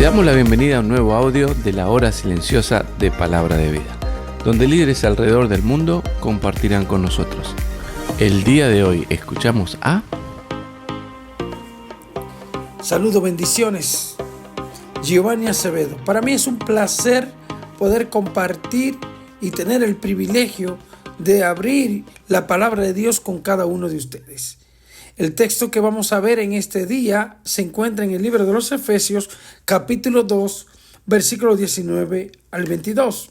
Te damos la bienvenida a un nuevo audio de la hora silenciosa de Palabra de Vida, donde líderes alrededor del mundo compartirán con nosotros. El día de hoy escuchamos a... Saludos, bendiciones. Giovanni Acevedo. Para mí es un placer poder compartir y tener el privilegio de abrir la palabra de Dios con cada uno de ustedes. El texto que vamos a ver en este día se encuentra en el libro de los Efesios, capítulo 2, versículo 19 al 22.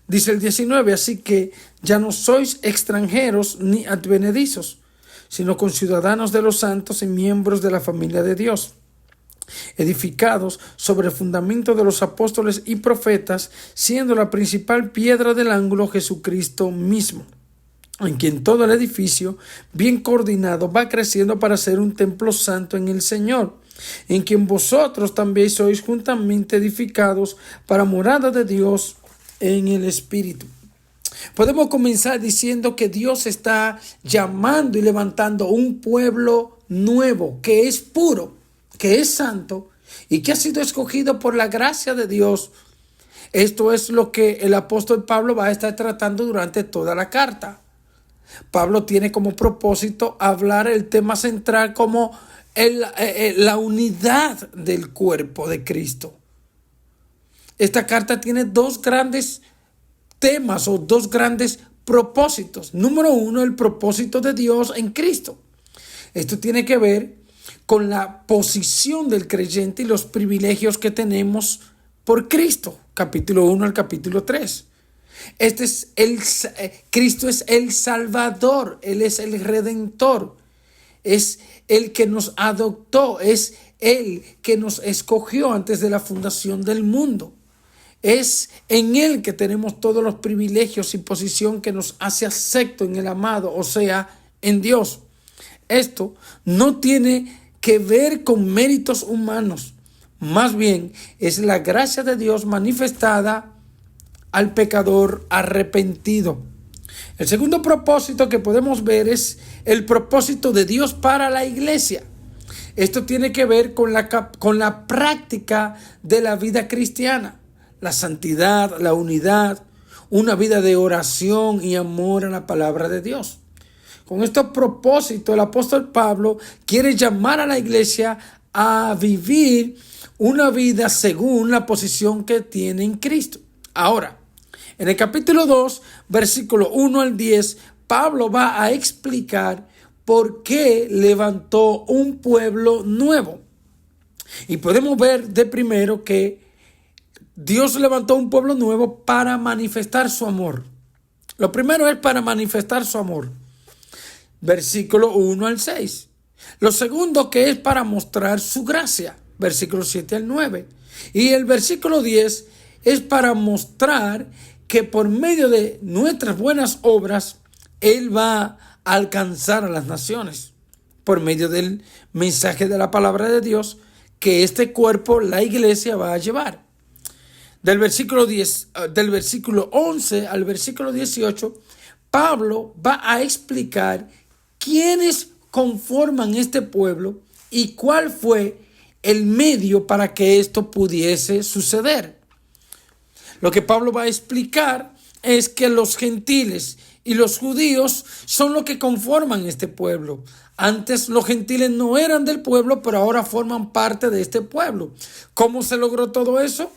Dice el 19, así que ya no sois extranjeros ni advenedizos, sino conciudadanos de los santos y miembros de la familia de Dios, edificados sobre el fundamento de los apóstoles y profetas, siendo la principal piedra del ángulo Jesucristo mismo, en quien todo el edificio, bien coordinado, va creciendo para ser un templo santo en el Señor, en quien vosotros también sois juntamente edificados para morada de Dios en el Espíritu. Podemos comenzar diciendo que Dios está llamando y levantando un pueblo nuevo, que es puro, que es santo y que ha sido escogido por la gracia de Dios. Esto es lo que el apóstol Pablo va a estar tratando durante toda la carta. Pablo tiene como propósito hablar el tema central como la unidad del cuerpo de Cristo. Esta carta tiene dos grandes temas o dos grandes propósitos. Número uno, el propósito de Dios en Cristo. Esto tiene que ver con la posición del creyente y los privilegios que tenemos por Cristo. Capítulo 1 al capítulo 3. Cristo es el Salvador, Él es el Redentor, es el que nos adoptó, es Él que nos escogió antes de la fundación del mundo. Es en Él que tenemos todos los privilegios y posición que nos hace acepto en el amado, o sea, en Dios. Esto no tiene que ver con méritos humanos, más bien es la gracia de Dios manifestada al pecador arrepentido. El segundo propósito que podemos ver es el propósito de Dios para la iglesia. Esto tiene que ver con la práctica de la vida cristiana, la santidad, la unidad, una vida de oración y amor a la palabra de Dios. Con este propósito, el apóstol Pablo quiere llamar a la iglesia a vivir una vida según la posición que tiene en Cristo. Ahora, en el capítulo 2, versículo 1 al 10, Pablo va a explicar por qué levantó un pueblo nuevo. Y podemos ver de primero que Dios levantó un pueblo nuevo para manifestar su amor. Lo primero es para manifestar su amor. Versículo 1 al 6. Lo segundo que es para mostrar su gracia. Versículo 7 al 9. Y el versículo 10 es para mostrar que por medio de nuestras buenas obras, Él va a alcanzar a las naciones. Por medio del mensaje de la palabra de Dios, que este cuerpo, la iglesia, va a llevar. Del versículo 11 al versículo 18, Pablo va a explicar quiénes conforman este pueblo y cuál fue el medio para que esto pudiese suceder. Lo que Pablo va a explicar es que los gentiles y los judíos son los que conforman este pueblo. Antes los gentiles no eran del pueblo, pero ahora forman parte de este pueblo. ¿Cómo se logró todo eso?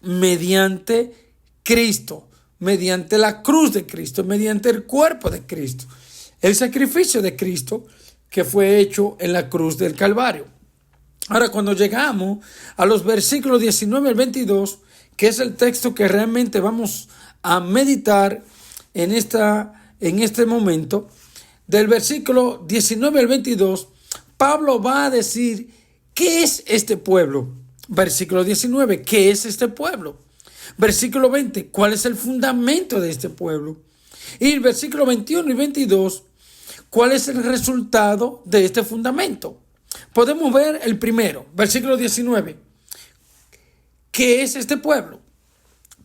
Mediante Cristo, mediante la cruz de Cristo, mediante el cuerpo de Cristo. El sacrificio de Cristo que fue hecho en la cruz del Calvario. Ahora, cuando llegamos a los versículos 19 al 22, que es el texto que realmente vamos a meditar en este momento, del versículo 19 al 22, Pablo va a decir ¿qué es este pueblo? Versículo 19, ¿qué es este pueblo? Versículo 20, ¿cuál es el fundamento de este pueblo? Y el versículo 21 y 22, ¿cuál es el resultado de este fundamento? Podemos ver el primero, versículo 19. ¿Qué es este pueblo?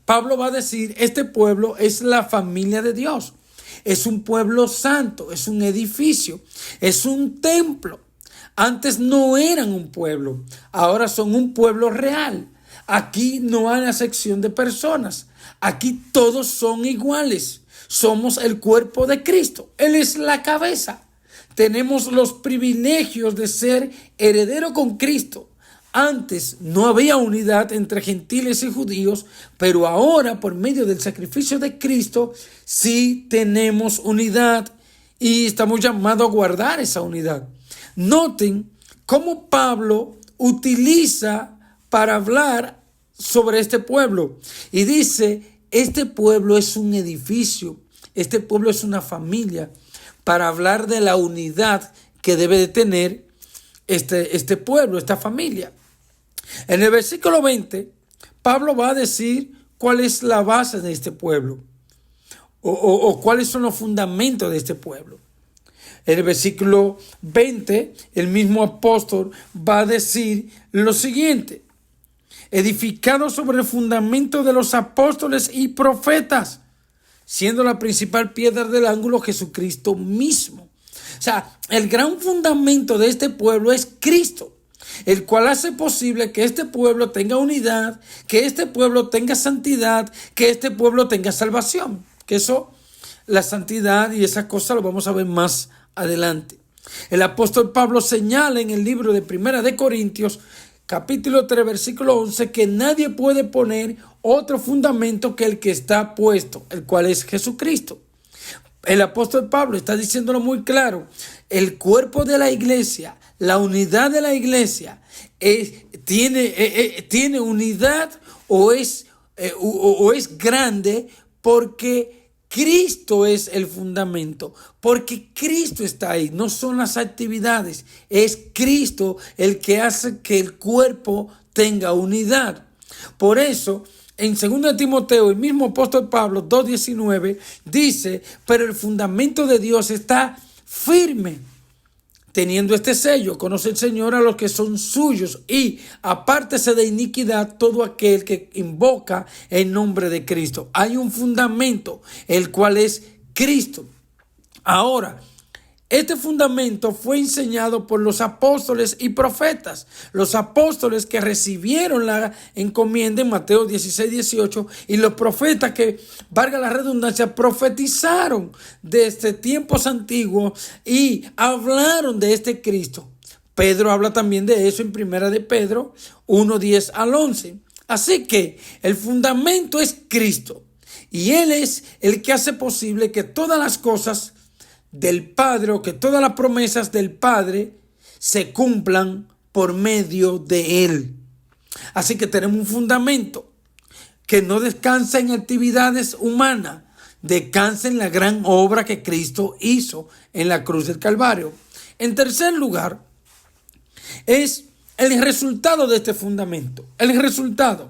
Pablo va a decir, este pueblo es la familia de Dios. Es un pueblo santo, es un edificio, es un templo. Antes no eran un pueblo, ahora son un pueblo real. Aquí no hay acepción de personas. Aquí todos son iguales. Somos el cuerpo de Cristo. Él es la cabeza. Tenemos los privilegios de ser heredero con Cristo. Antes no había unidad entre gentiles y judíos, pero ahora por medio del sacrificio de Cristo sí tenemos unidad y estamos llamados a guardar esa unidad. Noten cómo Pablo utiliza para hablar sobre este pueblo y dice, este pueblo es un edificio, este pueblo es una familia, para hablar de la unidad que debe de tener este pueblo, esta familia. En el versículo 20, Pablo va a decir cuál es la base de este pueblo o cuáles son los fundamentos de este pueblo. En el versículo 20, el mismo apóstol va a decir lo siguiente: edificado sobre el fundamento de los apóstoles y profetas, siendo la principal piedra del ángulo Jesucristo mismo. O sea, el gran fundamento de este pueblo es Cristo, el cual hace posible que este pueblo tenga unidad, que este pueblo tenga santidad, que este pueblo tenga salvación. Que eso, la santidad y esa cosa lo vamos a ver más adelante. El apóstol Pablo señala en el libro de Primera de Corintios, capítulo 3, versículo 11, que nadie puede poner otro fundamento que el que está puesto, el cual es Jesucristo. El apóstol Pablo está diciéndolo muy claro. El cuerpo de la iglesia, la unidad de la iglesia, tiene unidad o es grande porque Cristo es el fundamento, porque Cristo está ahí, no son las actividades, es Cristo el que hace que el cuerpo tenga unidad. Por eso, en 2 Timoteo, el mismo apóstol Pablo 2:19 dice, pero el fundamento de Dios está firme, teniendo este sello, conoce el Señor a los que son suyos y apártese de iniquidad todo aquel que invoca el nombre de Cristo. Hay un fundamento, el cual es Cristo. Ahora, este fundamento fue enseñado por los apóstoles y profetas, los apóstoles que recibieron la encomienda en Mateo 16:18 y los profetas que, valga la redundancia, profetizaron desde tiempos antiguos y hablaron de este Cristo. Pedro habla también de eso en Primera de Pedro 1:10 al 11. Así que el fundamento es Cristo y Él es el que hace posible que todas las cosas del Padre, o que todas las promesas del Padre se cumplan por medio de Él. Así que tenemos un fundamento que no descansa en actividades humanas, descansa en la gran obra que Cristo hizo en la cruz del Calvario. En tercer lugar, es el resultado de este fundamento. El resultado,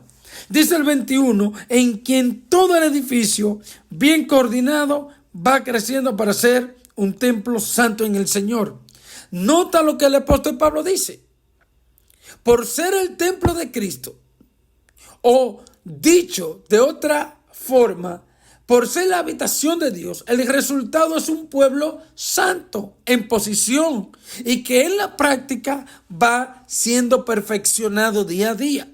dice el 21, en quien todo el edificio bien coordinado va creciendo para ser un templo santo en el Señor. Nota lo que el apóstol Pablo dice. Por ser el templo de Cristo, o dicho de otra forma, por ser la habitación de Dios, el resultado es un pueblo santo en posición y que en la práctica va siendo perfeccionado día a día.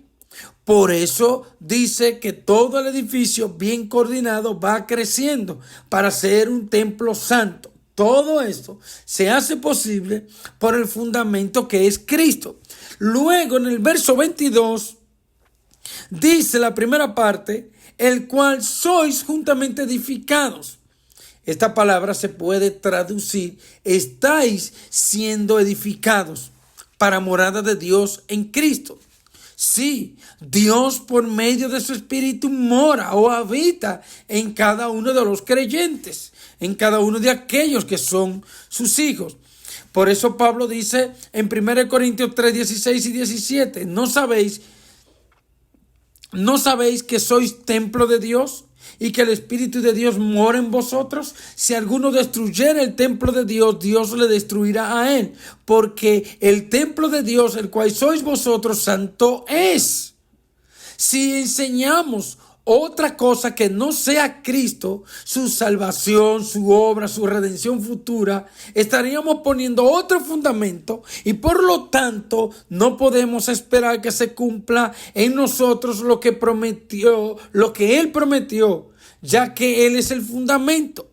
Por eso dice que todo el edificio bien coordinado va creciendo para ser un templo santo. Todo esto se hace posible por el fundamento que es Cristo. Luego en el verso 22 dice la primera parte, el cual sois juntamente edificados. Esta palabra se puede traducir, estáis siendo edificados para morada de Dios en Cristo. Sí, Dios por medio de su Espíritu mora o habita en cada uno de los creyentes, en cada uno de aquellos que son sus hijos. Por eso Pablo dice en 1 Corintios 3, 16 y 17, ¿no sabéis que sois templo de Dios y que el Espíritu de Dios mora en vosotros? Si alguno destruyera el templo de Dios, Dios le destruirá a él, porque el templo de Dios, el cual sois vosotros, santo es. Si enseñamos otra cosa que no sea Cristo, su salvación, su obra, su redención futura, estaríamos poniendo otro fundamento y por lo tanto no podemos esperar que se cumpla en nosotros lo que prometió, lo que Él prometió, ya que Él es el fundamento.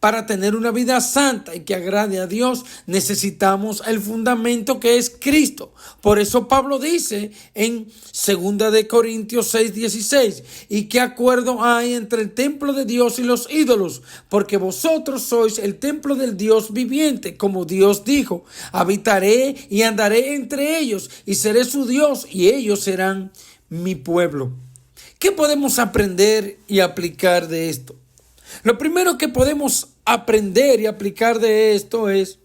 Para tener una vida santa y que agrade a Dios, necesitamos el fundamento que es Cristo. Por eso Pablo dice en 2 de Corintios 6:16, ¿y qué acuerdo hay entre el templo de Dios y los ídolos? Porque vosotros sois el templo del Dios viviente, como Dios dijo, habitaré y andaré entre ellos y seré su Dios y ellos serán mi pueblo. ¿Qué podemos aprender y aplicar de esto? Lo primero que podemos aprender y aplicar de esto es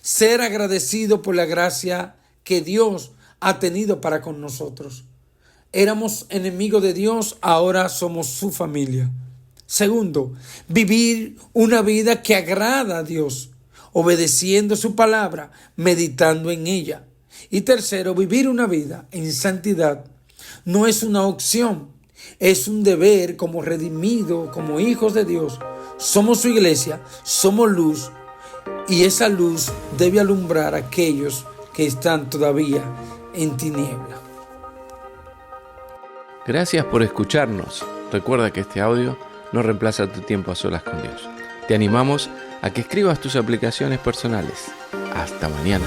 ser agradecido por la gracia que Dios ha tenido para con nosotros. Éramos enemigos de Dios, ahora somos su familia. Segundo, vivir una vida que agrada a Dios, obedeciendo su palabra, meditando en ella. Y tercero, vivir una vida en santidad no es una opción. Es un deber como redimido, como hijos de Dios. Somos su iglesia, somos luz y esa luz debe alumbrar a aquellos que están todavía en tiniebla. Gracias por escucharnos. Recuerda que este audio no reemplaza tu tiempo a solas con Dios. Te animamos a que escribas tus aplicaciones personales. Hasta mañana.